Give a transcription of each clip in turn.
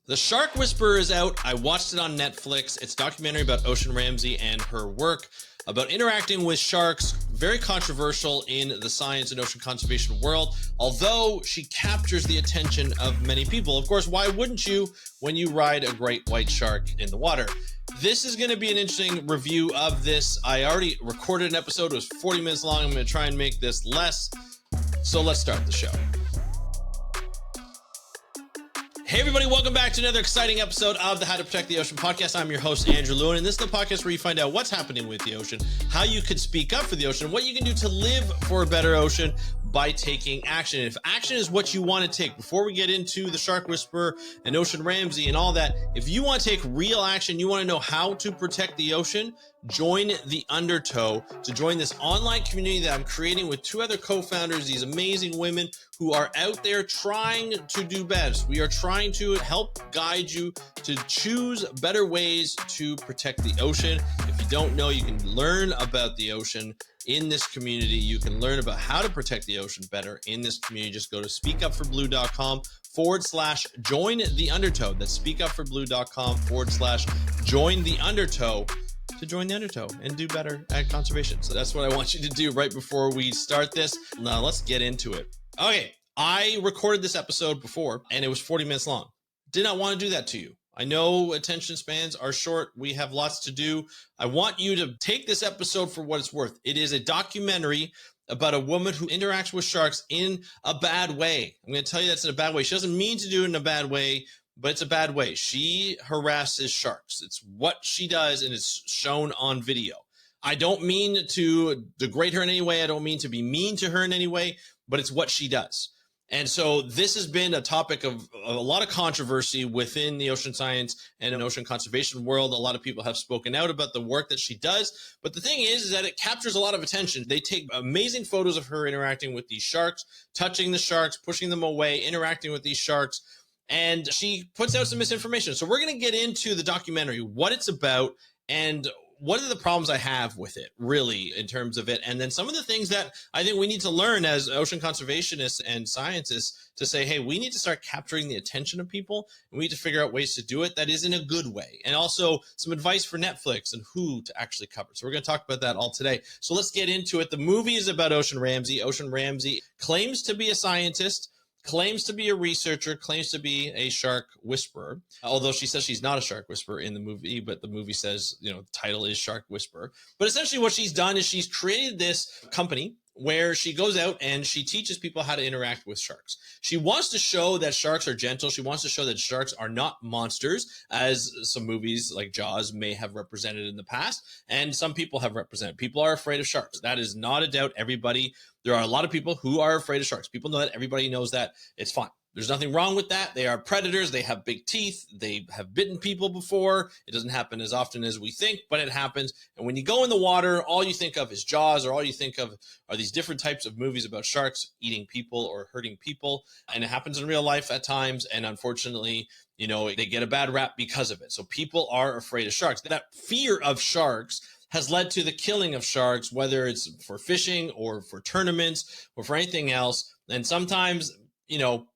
The Shark Whisperer is out. I watched it on Netflix. It's a documentary about Ocean Ramsey and her work about interacting with sharks. Very controversial in the science and ocean conservation world, although she captures the attention of many people. Of course, why wouldn't you when you ride a great white shark in the water? This is going to be an interesting review of this. I already recorded an episode. It was 40 minutes long. I'm going to try and make this less. So let's start the show. Hey everybody, welcome back to another exciting episode of the How to Protect the Ocean podcast. I'm your host, Andrew Lewin, and this is the podcast where you find out what's happening with the ocean, how you could speak up for the ocean, what you can do to live for a better ocean by taking action. If action is what you want to take, before we get into the Shark Whisperer and Ocean Ramsey and all that, if you want to take real action, you want to know how to protect the ocean, join the Undertow to join this online community that I'm creating with two other co-founders, these amazing women who are out there trying to do best. We are trying to help guide you to choose better ways to protect the ocean. If you don't know, you can learn about the ocean in this community. You can learn about how to protect the ocean better in this community. Just go to speakupforblue.com/join the Undertow. That's speakupforblue.com/join the Undertow to join the Undertow and do better at conservation. So that's what I want you to do right before we start this. Now let's get into it. Okay, I recorded this episode before and it was 40 minutes long. Did not want to do that to you. I know attention spans are short. We have lots to do. I want you to take this episode for what it's worth. It is a documentary about a woman who interacts with sharks in a bad way. I'm going to tell you that's in a bad way. She doesn't mean to do it in a bad way, but it's a bad way. She harasses sharks. It's what she does, and it's shown on video. I don't mean to degrade her in any way. I don't mean to be mean to her in any way, but it's what she does. And so this has been a topic of a lot of controversy within the ocean science and an ocean conservation world. A lot of people have spoken out about the work that she does. But the thing is that it captures a lot of attention. They take amazing photos of her interacting with these sharks, touching the sharks, pushing them away, interacting with these sharks. And she puts out some misinformation. So we're going to get into the documentary, what it's about, and what are the problems I have with it, really, in terms of it? And then some of the things that I think we need to learn as ocean conservationists and scientists to say, hey, we need to start capturing the attention of people, and we need to figure out ways to do it that is in a good way. And also some advice for Netflix and who to actually cover. So we're going to talk about that all today. So let's get into it. The movie is about Ocean Ramsey. Ocean Ramsey claims to be a scientist, claims to be a researcher, claims to be a shark whisperer, although she says she's not a shark whisperer in the movie, but the movie says, the title is Shark Whisperer. But essentially what she's done is she's created this company where she goes out and she teaches people how to interact with sharks. She wants to show that sharks are gentle. She wants to show that sharks are not monsters, as some movies like Jaws may have represented in the past, and some people have represented. People are afraid of sharks. That is not a doubt. There are a lot of people who are afraid of sharks. People know that. Everybody knows that. It's fine. There's nothing wrong with that. They are predators. They have big teeth. They have bitten people before. It doesn't happen as often as we think, but it happens. And when you go in the water, all you think of is Jaws, or all you think of are these different types of movies about sharks eating people or hurting people. And it happens in real life at times. And unfortunately, they get a bad rap because of it. So people are afraid of sharks. That fear of sharks has led to the killing of sharks, whether it's for fishing or for tournaments or for anything else. And sometimes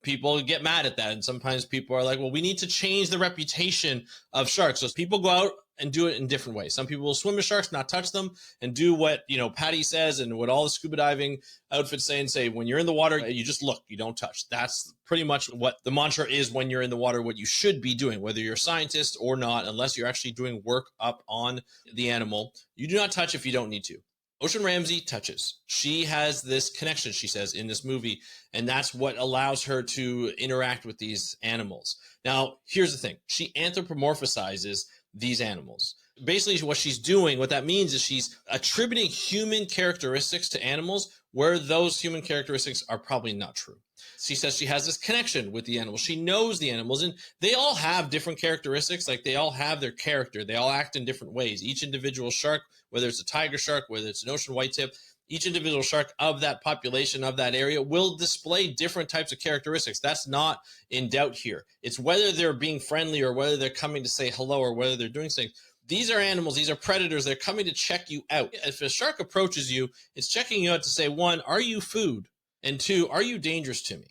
people get mad at that. And sometimes people are like, well, we need to change the reputation of sharks. So people go out and do it in different ways. Some people will swim with sharks, not touch them, and do what, Patty says and what all the scuba diving outfits say, when you're in the water, you just look, you don't touch. That's pretty much what the mantra is when you're in the water, what you should be doing, whether you're a scientist or not, unless you're actually doing work up on the animal. You do not touch if you don't need to. Ocean Ramsey touches. She has this connection, she says, in this movie, and that's what allows her to interact with these animals. Now, here's the thing. She anthropomorphizes these animals. Basically, what she's doing, what that means is she's attributing human characteristics to animals where those human characteristics are probably not true. She says she has this connection with the animals. She knows the animals, and they all have different characteristics. Like, they all have their character. They all act in different ways. Each individual shark, whether it's a tiger shark, whether it's an ocean whitetip, each individual shark of that population, of that area, will display different types of characteristics. That's not in doubt here. It's whether they're being friendly or whether they're coming to say hello or whether they're doing things. These are animals. These are predators. They're coming to check you out. If a shark approaches you, it's checking you out to say, one, are you food? And two, are you dangerous to me?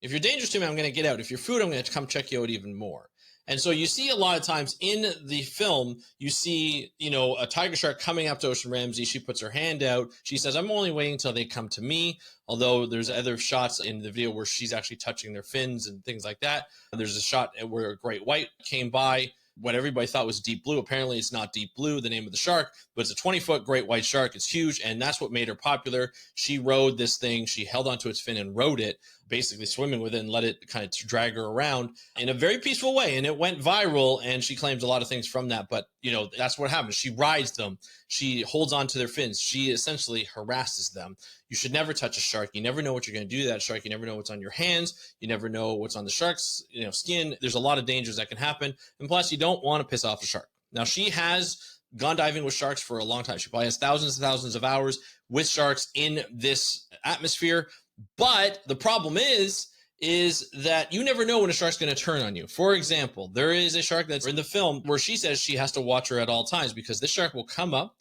If you're dangerous to me, I'm going to get out. If you're food, I'm going to come check you out even more. And so you see a lot of times in the film, you see, a tiger shark coming up to Ocean Ramsey. She puts her hand out. She says, I'm only waiting until they come to me. Although there's other shots in the video where she's actually touching their fins and things like that. There's a shot where a great white came by, what everybody thought was deep blue. Apparently it's not deep blue, the name of the shark, but it's a 20-foot great white shark. It's huge, and that's what made her popular. She rode this thing. She held onto its fin and rode it, basically swimming with it, and let it kind of drag her around in a very peaceful way. And it went viral, and she claims a lot of things from that. But, that's what happens. She rides them. She holds on to their fins. She essentially harasses them. You should never touch a shark. You never know what you're going to do to that shark. You never know what's on your hands. You never know what's on the shark's skin. There's a lot of dangers that can happen. And plus, you don't want to piss off a shark. Now, she has gone diving with sharks for a long time. She probably has thousands and thousands of hours with sharks in this atmosphere. But the problem is that you never know when a shark's going to turn on you. For example, there is a shark that's in the film where she says she has to watch her at all times because this shark will come up.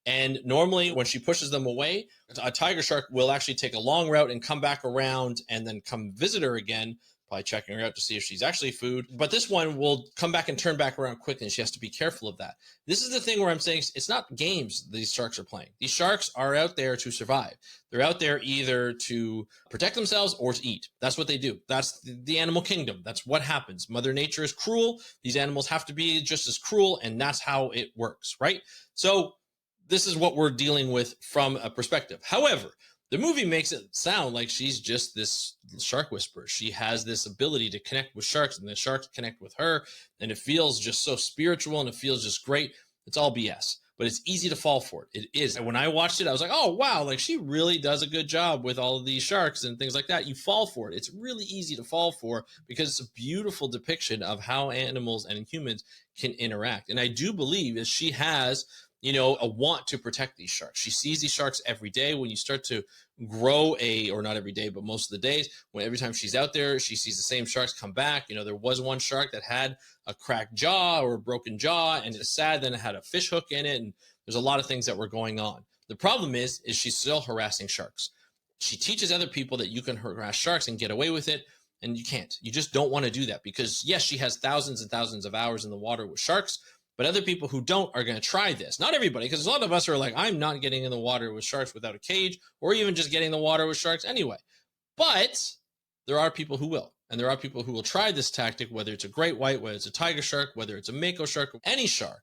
And normally when she pushes them away, a tiger shark will actually take a long route and come back around and then come visit her again, probably checking her out to see if she's actually food. But this one will come back and turn back around quickly, and she has to be careful of that. This is the thing where I'm saying it's not games these sharks are playing. These sharks are out there to survive. They're out there either to protect themselves or to eat. That's what they do. That's the animal kingdom. That's what happens. Mother Nature is cruel. These animals have to be just as cruel, and that's how it works, right? So this is what we're dealing with from a perspective. However, the movie makes it sound like she's just this shark whisperer. She has this ability to connect with sharks, and the sharks connect with her, and it feels just so spiritual, and it feels just great. It's all BS, but it's easy to fall for it. It is. And when I watched it, I was like, oh, wow, like she really does a good job with all of these sharks and things like that. You fall for it. It's really easy to fall for because it's a beautiful depiction of how animals and humans can interact. And I do believe that she has a want to protect these sharks. She sees these sharks every day. When you start to grow or not every day, but most of the days, every time she's out there, she sees the same sharks come back. There was one shark that had a cracked jaw or a broken jaw, and it's sad. Then it had a fish hook in it, and there's a lot of things that were going on. The problem is she's still harassing sharks. She teaches other people that you can harass sharks and get away with it, and you can't. You just don't want to do that because, yes, she has thousands and thousands of hours in the water with sharks, but other people who don't are going to try this. Not everybody, because a lot of us are like, I'm not getting in the water with sharks without a cage, or even just getting in the water with sharks anyway. But there are people who will. And there are people who will try this tactic, whether it's a great white, whether it's a tiger shark, whether it's a mako shark, any shark.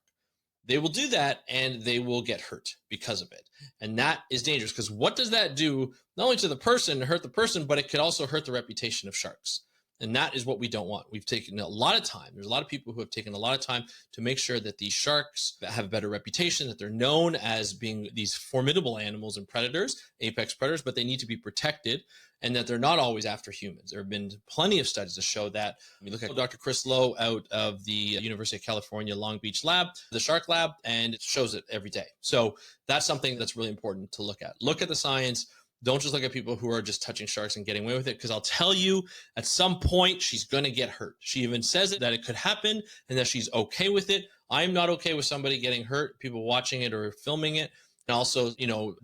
They will do that, and they will get hurt because of it. And that is dangerous, because what does that do, not only to the person, hurt the person, but it could also hurt the reputation of sharks. And that is what we don't want. We've taken a lot of time. There's a lot of people who have taken a lot of time to make sure that these sharks have a better reputation, that they're known as being these formidable animals and predators, apex predators, but they need to be protected, and that they're not always after humans. There have been plenty of studies to show that. You look at Dr. Chris Lowe out of the University of California, Long Beach lab, the shark lab, and it shows it every day. So that's something that's really important to look at. Look at the science. Don't just look at people who are just touching sharks and getting away with it, because I'll tell you, at some point, she's going to get hurt. She even says that it could happen and that she's okay with it. I'm not okay with somebody getting hurt, people watching it or filming it, and also,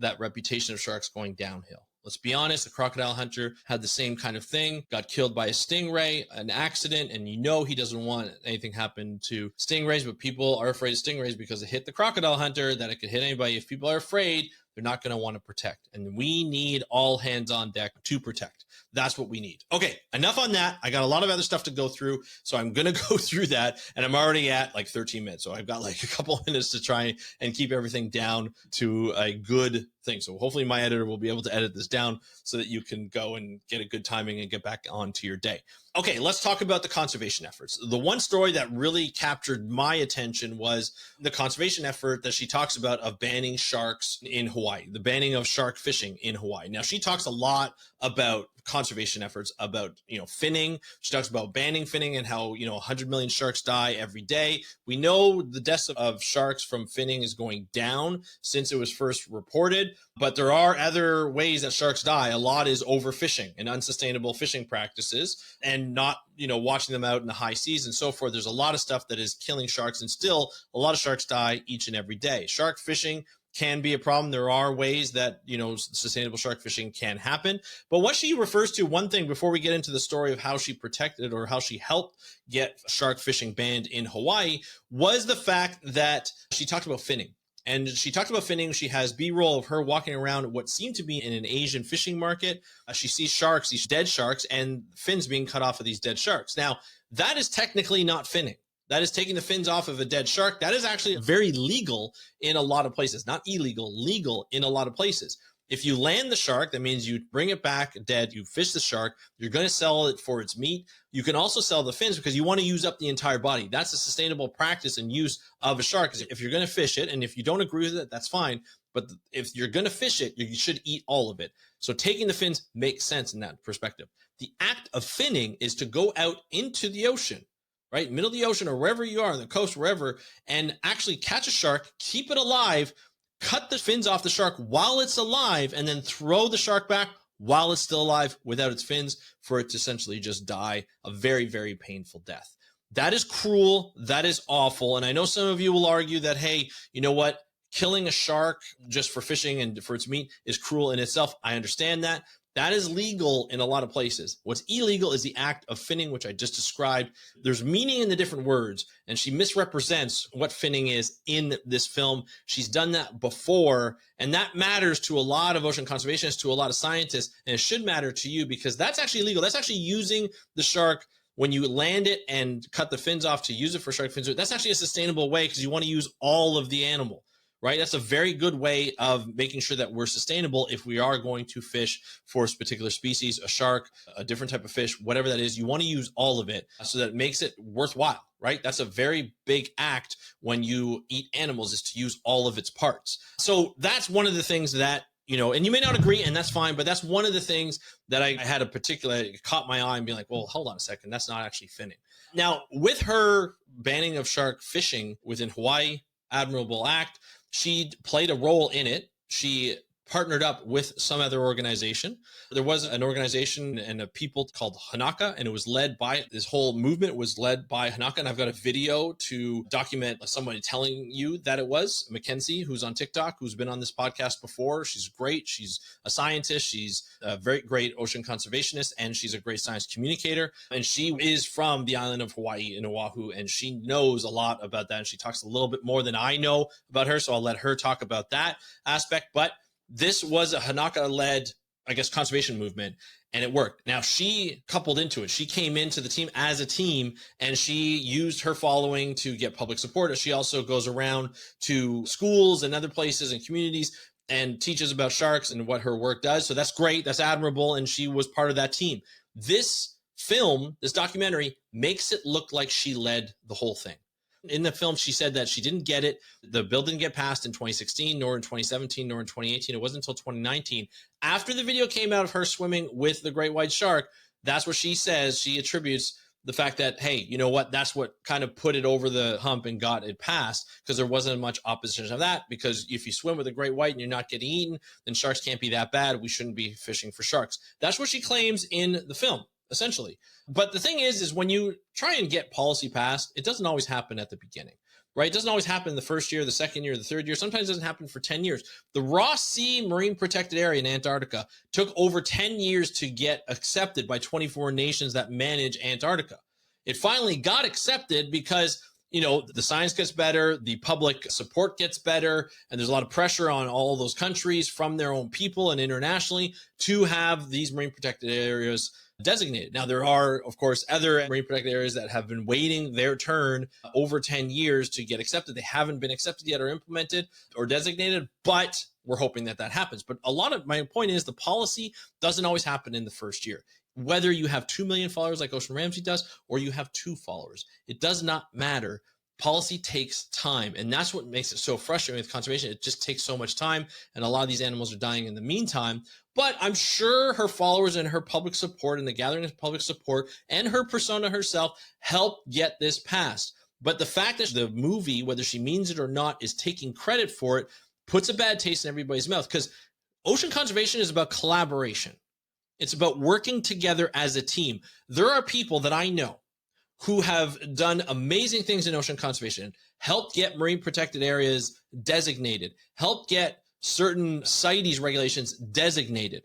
that reputation of sharks going downhill. Let's be honest, a crocodile hunter had the same kind of thing, got killed by a stingray, an accident, and he doesn't want anything happen to stingrays, but people are afraid of stingrays because it hit the crocodile hunter, that it could hit anybody. If people are afraid, they're not going to want to protect. And we need all hands on deck to protect. That's what we need. Okay, enough on that. I got a lot of other stuff to go through, so I'm going to go through that. And I'm already at like 13 minutes. So I've got like a couple of minutes to try and keep everything down to a good thing. So hopefully my editor will be able to edit this down so that you can go and get a good timing and get back onto your day. Okay, let's talk about the conservation efforts. The one story that really captured my attention was the conservation effort that she talks about of banning sharks in Hawaii, the banning of shark fishing in Hawaii. Now, she talks a lot about conservation efforts, about, finning. She talks about banning finning and how, 100 million sharks die every day. We know the deaths of sharks from finning is going down since it was first reported, but there are other ways that sharks die. A lot is overfishing and unsustainable fishing practices and not, watching them out in the high seas and so forth. There's a lot of stuff that is killing sharks, and still a lot of sharks die each and every day. Shark fishing can be a problem. There are ways that, sustainable shark fishing can happen. But what she refers to, one thing before we get into the story of how she protected or how she helped get shark fishing banned in Hawaii, was the fact that she talked about finning. And she talked about finning. She has B-roll of her walking around what seemed to be in an Asian fishing market. She sees sharks, these dead sharks, and fins being cut off of these dead sharks. Now, that is technically not finning. That is taking the fins off of a dead shark. That is actually very legal in a lot of places. Not illegal, legal in a lot of places. If you land the shark, that means you bring it back dead, you fish the shark, you're going to sell it for its meat. You can also sell the fins because you want to use up the entire body. That's a sustainable practice and use of a shark. If you're going to fish it, and if you don't agree with it, that's fine. But if you're going to fish it, you should eat all of it. So taking the fins makes sense in that perspective. The act of finning is to go out into the ocean, right? Middle of the ocean or wherever you are, on the coast, wherever, and actually catch a shark, keep it alive, cut the fins off the shark while it's alive, and then throw the shark back while it's still alive without its fins for it to essentially just die a very, very painful death. That is cruel. That is awful. And I know some of you will argue that, hey, you know what? Killing a shark just for fishing and for its meat is cruel in itself. I understand that. That is legal in a lot of places. What's illegal is the act of finning, which I just described. There's meaning in the different words, and she misrepresents what finning is in this film. She's done that before, and that matters to a lot of ocean conservationists, to a lot of scientists, and it should matter to you because that's actually illegal. That's actually using the shark when you land it and cut the fins off to use it for shark fins. That's actually a sustainable way because you want to use all of the animal. Right? That's a very good way of making sure that we're sustainable if we are going to fish for a particular species, a shark, a different type of fish, whatever that is. You want to use all of it so that it makes it worthwhile, right? That's a very big act when you eat animals, is to use all of its parts. So that's one of the things that, and you may not agree, and that's fine, but that's one of the things that I had it caught my eye and being like, well, hold on a second, that's not actually finning. Now, with her banning of shark fishing within Hawaii, admirable act. She played a role in it. She partnered up with some other organization. There was an organization and a people called Kanaka, and it was led by, this whole movement was led by Kanaka. And I've got a video to document somebody telling you that it was Mackenzie, who's on TikTok, who's been on this podcast before. She's great. She's a scientist. She's a very great ocean conservationist, and she's a great science communicator. And she is from the island of Hawaii in Oahu, and she knows a lot about that. And she talks a little bit more than I know about her. So I'll let her talk about that aspect. But this was a Kanaka-led, I guess, conservation movement, and it worked. Now, she coupled into it. She came into the team as a team, and she used her following to get public support. She also goes around to schools and other places and communities and teaches about sharks and what her work does. So that's great. That's admirable. And she was part of that team. This film, this documentary, makes it look like she led the whole thing. In the film, she said that she didn't get it. The bill didn't get passed in 2016, nor in 2017, nor in 2018. It wasn't until 2019. After the video came out of her swimming with the great white shark, that's what she says. She attributes the fact that, hey, you know what? That's what kind of put it over the hump and got it passed, because there wasn't much opposition of that. Because if you swim with a great white and you're not getting eaten, then sharks can't be that bad. We shouldn't be fishing for sharks. That's what she claims in the film, essentially. But the thing is when you try and get policy passed, it doesn't always happen at the beginning, right? It doesn't always happen in the first year, the second year, the third year. Sometimes it doesn't happen for 10 years. The Ross Sea Marine Protected Area in Antarctica took over 10 years to get accepted by 24 nations that manage Antarctica. It finally got accepted because, the science gets better, the public support gets better, and there's a lot of pressure on all those countries from their own people and internationally to have these marine protected areas designated. Now, there are, of course, other marine protected areas that have been waiting their turn over 10 years to get accepted. They haven't been accepted yet or implemented or designated, but we're hoping that happens. But my point is the policy doesn't always happen in the first year. Whether you have 2 million followers like Ocean Ramsey does, or you have 2 followers, it does not matter. Policy takes time, and that's what makes it so frustrating with conservation. It just takes so much time, and a lot of these animals are dying in the meantime. But I'm sure her followers and her public support and the gathering of public support and her persona herself helped get this passed. But the fact that the movie, whether she means it or not, is taking credit for it puts a bad taste in everybody's mouth, because ocean conservation is about collaboration. It's about working together as a team. There are people that I know who have done amazing things in ocean conservation, helped get marine protected areas designated, helped get certain CITES regulations designated.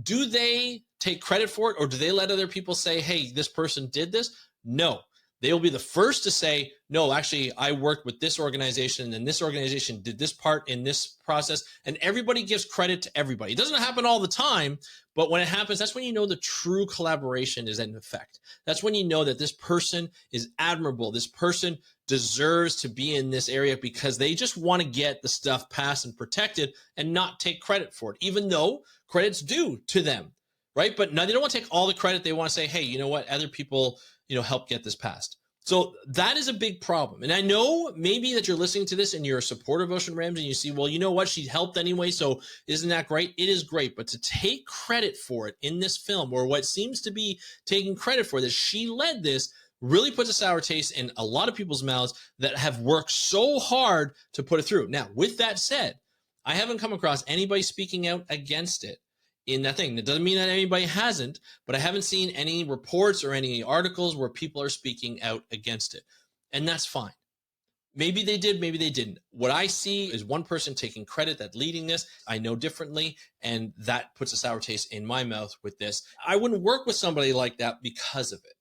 Do they take credit for it, or do they let other people say, hey, this person did this? No. They will be the first to say, no, actually, I worked with this organization and this organization did this part in this process. And everybody gives credit to everybody. It doesn't happen all the time, but when it happens, that's when you know the true collaboration is in effect. That's when you know that this person is admirable. This person deserves to be in this area because they just want to get the stuff passed and protected and not take credit for it, even though credit's due to them, right? But no, they don't want to take all the credit. They want to say, hey, you know what? Other people, help get this passed. So that is a big problem. And I know maybe that you're listening to this and you're a supporter of Ocean Ramsey and you see, well, you know what? She helped anyway. So isn't that great? It is great. But to take credit for it in this film, or what seems to be taking credit for that she led this, really puts a sour taste in a lot of people's mouths that have worked so hard to put it through. Now, with that said, I haven't come across anybody speaking out against it in that thing. That doesn't mean that anybody hasn't, but I haven't seen any reports or any articles where people are speaking out against it. And that's fine. Maybe they did, maybe they didn't. What I see is one person taking credit that leading this. I know differently, and that puts a sour taste in my mouth with this. I wouldn't work with somebody like that because of it,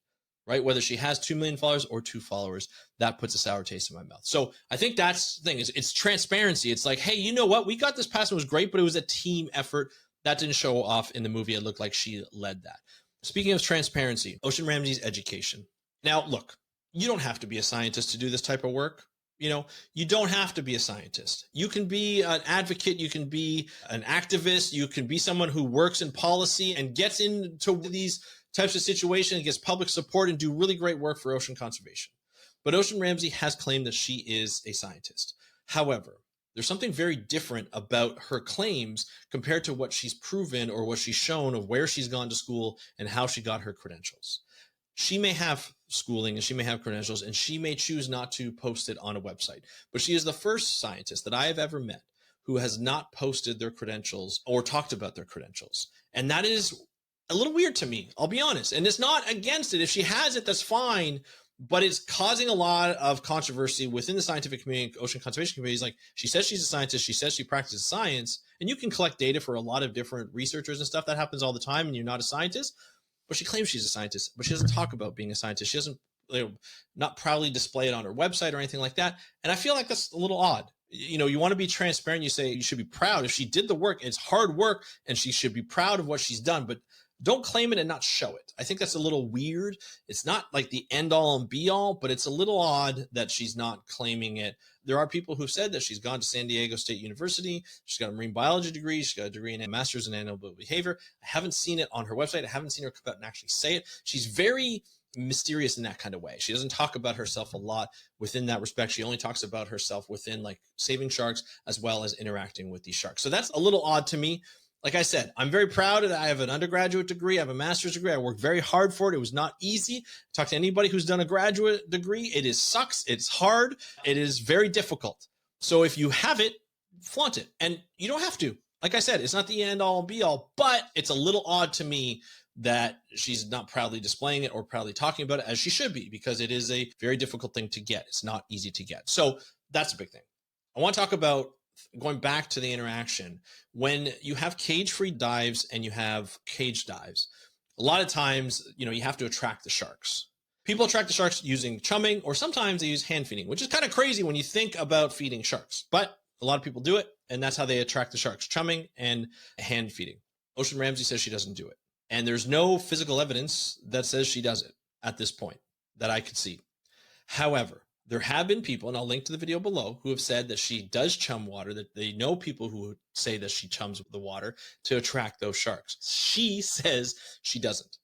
right? Whether she has 2 million followers or 2 followers, that puts a sour taste in my mouth. So I think that's the thing, is it's transparency. It's like, hey, you know what? We got this pass, it was great, but it was a team effort. That didn't show off in the movie. It looked like she led that. Speaking of transparency, Ocean Ramsey's education. Now, look, you don't have to be a scientist to do this type of work. You don't have to be a scientist. You can be an advocate. You can be an activist. You can be someone who works in policy and gets into these types of situations, gets public support, and do really great work for ocean conservation. But Ocean Ramsey has claimed that she is a scientist. However, there's something very different about her claims compared to what she's proven or what she's shown of where she's gone to school and how she got her credentials. She may have schooling and she may have credentials and she may choose not to post it on a website, but she is the first scientist that I have ever met who has not posted their credentials or talked about their credentials. And that is a little weird to me, I'll be honest. And it's not against it. If she has it, that's fine. But it's causing a lot of controversy within the scientific community, ocean conservation communities. Like, she says she's a scientist, she says she practices science, and you can collect data for a lot of different researchers and stuff. That happens all the time, and you're not a scientist. But she claims she's a scientist, but she doesn't talk about being a scientist. She doesn't, not proudly display it on her website or anything like that. And I feel like that's a little odd. You want to be transparent. You say you should be proud. If she did the work, it's hard work, and she should be proud of what she's done. But don't claim it and not show it. I think that's a little weird. It's not like the end all and be all, but it's a little odd that she's not claiming it. There are people who've said that she's gone to San Diego State University. She's got a marine biology degree. She's got a degree in a master's in animal behavior. I haven't seen it on her website. I haven't seen her come out and actually say it. She's very mysterious in that kind of way. She doesn't talk about herself a lot within that respect. She only talks about herself within like saving sharks as well as interacting with these sharks. So that's a little odd to me. Like I said, I'm very proud that I have an undergraduate degree. I have a master's degree. I worked very hard for it. It was not easy. Talk to anybody who's done a graduate degree. It sucks. It's hard. It is very difficult. So if you have it, flaunt it. And you don't have to. Like I said, it's not the end all be all, but it's a little odd to me that she's not proudly displaying it or proudly talking about it, as she should be, because it is a very difficult thing to get. It's not easy to get. So that's a big thing. I want to talk about going back to the interaction. When you have cage-free dives and you have cage dives, a lot of times, you have to attract the sharks. People attract the sharks using chumming, or sometimes they use hand feeding, which is kind of crazy when you think about feeding sharks. But a lot of people do it, and that's how they attract the sharks, chumming and hand feeding. Ocean Ramsey says she doesn't do it. And there's no physical evidence that says she does it at this point that I could see. However, there have been people, and I'll link to the video below, who have said that she does chum water, that they know people who say that she chums the water to attract those sharks. She says she doesn't.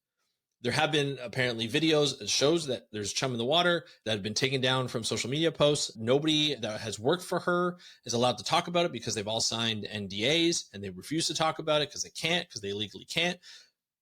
There have been apparently videos that shows that there's chum in the water that have been taken down from social media posts. Nobody that has worked for her is allowed to talk about it because they've all signed NDAs, and they refuse to talk about it because they can't, because they legally can't.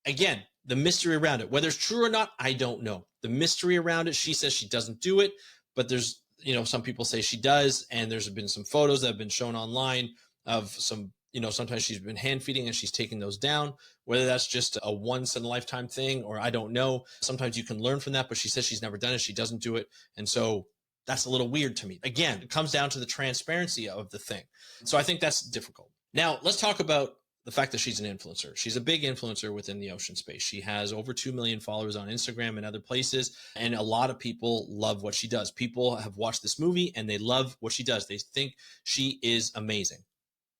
Again, the mystery around it, whether it's true or not, I don't know. The mystery around it, she says she doesn't do it. But there's, some people say she does, and there's been some photos that have been shown online of some Sometimes she's been hand feeding and she's taking those down, whether that's just a once in a lifetime thing, or I don't know. Sometimes you can learn from that, but she says she's never done it. She doesn't do it. And so that's a little weird to me. Again, it comes down to the transparency of the thing. So I think that's difficult. Now let's talk about the fact that she's an influencer. She's a big influencer within the ocean space. She has over 2 million followers on Instagram and other places. And a lot of people love what she does. People have watched this movie and they love what she does. They think she is amazing.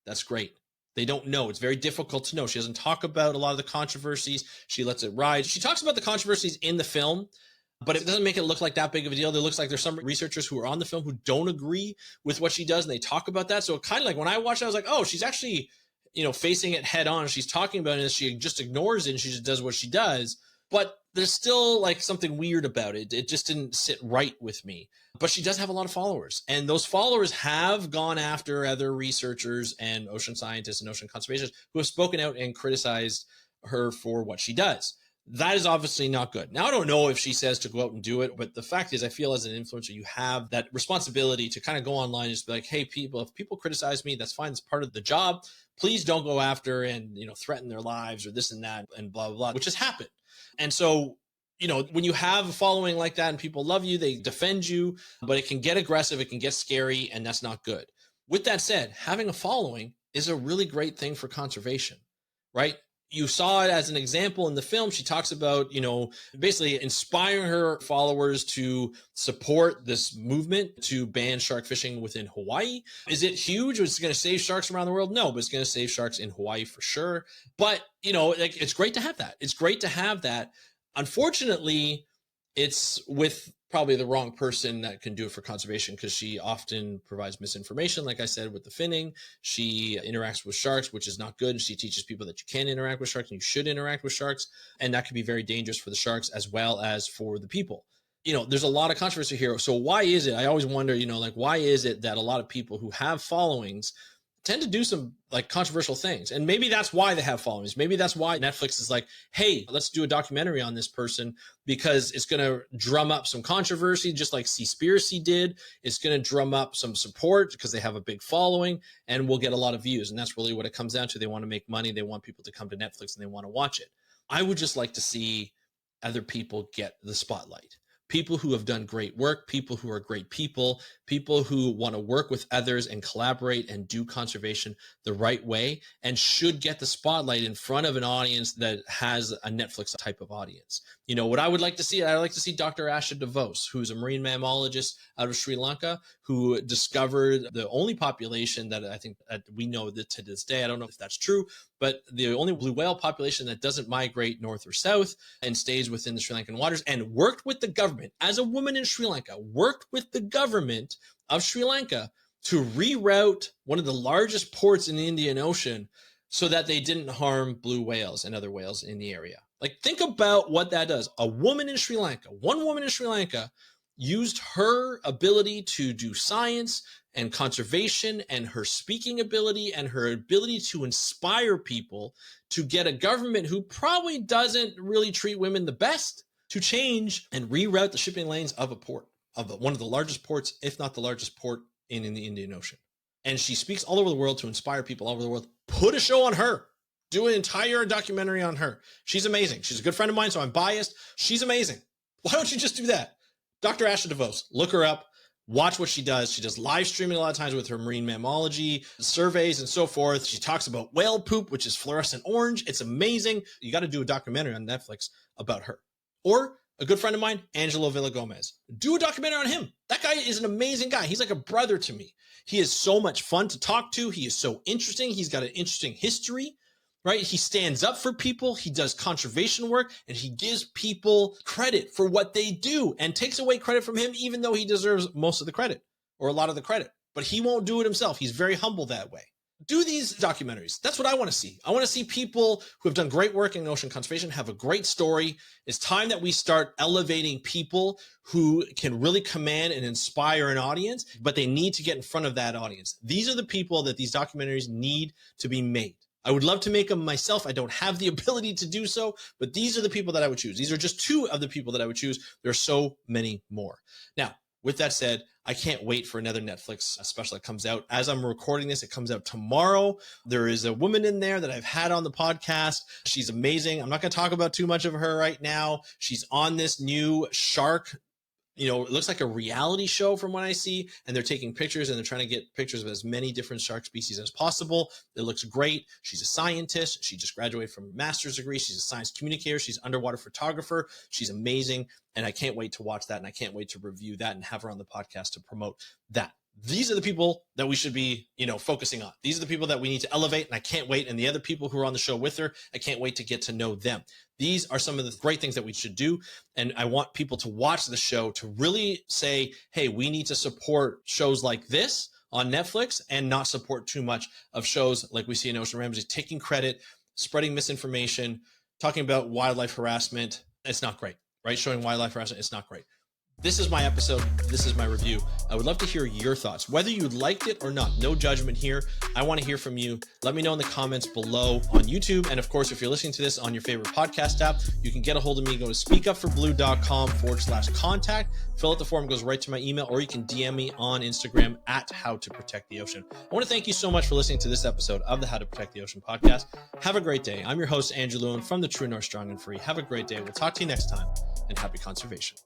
That's great. They don't know. It's very difficult to know. She doesn't talk about a lot of the controversies. She lets it ride. She talks about the controversies in the film, but it doesn't make it look like that big of a deal. It looks like there's some researchers who are on the film who don't agree with what she does, and they talk about that. So it kind of like when I watched it, I was like, oh, she's actually, facing it head on. She's talking about it, and she just ignores it, and she just does what she does. But there's still like something weird about it. It just didn't sit right with me. But she does have a lot of followers, and those followers have gone after other researchers and ocean scientists and ocean conservationists who have spoken out and criticized her for what she does. That is obviously not good. Now, I don't know if she says to go out and do it, but the fact is, I feel as an influencer, you have that responsibility to kind of go online and just be like, hey, people, if people criticize me, that's fine. It's part of the job. Please don't go after and, threaten their lives or this and that and blah, blah, blah, which has happened. And so, when you have a following like that and people love you, they defend you, but it can get aggressive, it can get scary, and that's not good. With that said, having a following is a really great thing for conservation, right? You saw it as an example in the film. She talks about, basically inspiring her followers to support this movement to ban shark fishing within Hawaii. Is it huge? It's going to save sharks around the world? No, but it's going to save sharks in Hawaii for sure. But, it's great to have that. It's great to have that. Unfortunately, it's with probably the wrong person that can do it for conservation, because she often provides misinformation. Like I said, with the finning, she interacts with sharks, which is not good. And she teaches people that you can interact with sharks and you should interact with sharks. And that can be very dangerous for the sharks as well as for the people. There's a lot of controversy here. So why is it? I always wonder, why is it that a lot of people who have followings tend to do some like controversial things? And maybe that's why they have followings. Maybe that's why Netflix is like, hey, let's do a documentary on this person, because it's going to drum up some controversy, just like Seaspiracy did. It's going to drum up some support because they have a big following, and we'll get a lot of views. And that's really what it comes down to. They want to make money. They want people to come to Netflix and they want to watch it. I would just like to see other people get the spotlight. People who have done great work, people who are great people who want to work with others and collaborate and do conservation the right way, and should get the spotlight in front of an audience that has a Netflix type of audience. What I would like to see, I'd like to see Dr. Asha DeVos, who's a marine mammologist out of Sri Lanka, who discovered the only population that I think we know that to this day, I don't know if that's true, but the only blue whale population that doesn't migrate north or south and stays within the Sri Lankan waters, and worked with the government as a woman in Sri Lanka, worked with the government of Sri Lanka to reroute one of the largest ports in the Indian Ocean so that they didn't harm blue whales and other whales in the area. Like, think about what that does. A woman in Sri Lanka, one woman in Sri Lanka, used her ability to do science and conservation and her speaking ability and her ability to inspire people to get a government who probably doesn't really treat women the best to change and reroute the shipping lanes of a port, of one of the largest ports, if not the largest port in the Indian Ocean. And she speaks all over the world to inspire people all over the world. Put a show on her. Do an entire documentary on her. She's amazing. She's a good friend of mine, so I'm biased. She's amazing. Why don't you just do that? Dr. Asha DeVos, look her up. Watch what she does. She does live streaming a lot of times with her marine mammalogy surveys and so forth. She talks about whale poop, which is fluorescent orange. It's amazing. You got to do a documentary on Netflix about her. Or a good friend of mine, Angelo Villagomez. Do a documentary on him. That guy is an amazing guy. He's like a brother to me. He is so much fun to talk to. He is so interesting. He's got an interesting history, right? He stands up for people. He does conservation work, and he gives people credit for what they do and takes away credit from him, even though he deserves most of the credit or a lot of the credit. But he won't do it himself. He's very humble that way. Do these documentaries. That's what I want to see. I want to see people who have done great work in ocean conservation have a great story. It's time that we start elevating people who can really command and inspire an audience, but they need to get in front of that audience. These are the people that these documentaries need to be made. I would love to make them myself. I don't have the ability to do so, but these are the people that I would choose. These are just two of the people that I would choose. There are so many more. Now, with that said, I can't wait for another Netflix special that comes out. As I'm recording this, it comes out tomorrow. There is a woman in there that I've had on the podcast. She's amazing. I'm not going to talk about too much of her right now. She's on this new shark, it looks like a reality show from what I see, and they're taking pictures and they're trying to get pictures of as many different shark species as possible. It looks great. She's a scientist. She just graduated from a master's degree. She's a science communicator. She's an underwater photographer. She's amazing. And I can't wait to watch that. And I can't wait to review that and have her on the podcast to promote that. These are the people that we should be, focusing on. These are the people that we need to elevate, and I can't wait. And the other people who are on the show with her, I can't wait to get to know them. These are some of the great things that we should do. And I want people to watch the show to really say, hey, we need to support shows like this on Netflix and not support too much of shows like we see in Ocean Ramsey, taking credit, spreading misinformation, talking about wildlife harassment. It's not great, right? Showing wildlife harassment, it's not great. This is my episode. This is my review. I would love to hear your thoughts, whether you liked it or not. No judgment here. I want to hear from you. Let me know in the comments below on YouTube. And of course, if you're listening to this on your favorite podcast app, you can get a hold of me. Go to speakupforblue.com/contact. Fill out the form, goes right to my email, or you can DM me on Instagram at How to Protect the Ocean. I want to thank you so much for listening to this episode of the How to Protect the Ocean podcast. Have a great day. I'm your host, Andrew Lewin from the True North Strong and Free. Have a great day. We'll talk to you next time, and happy conservation.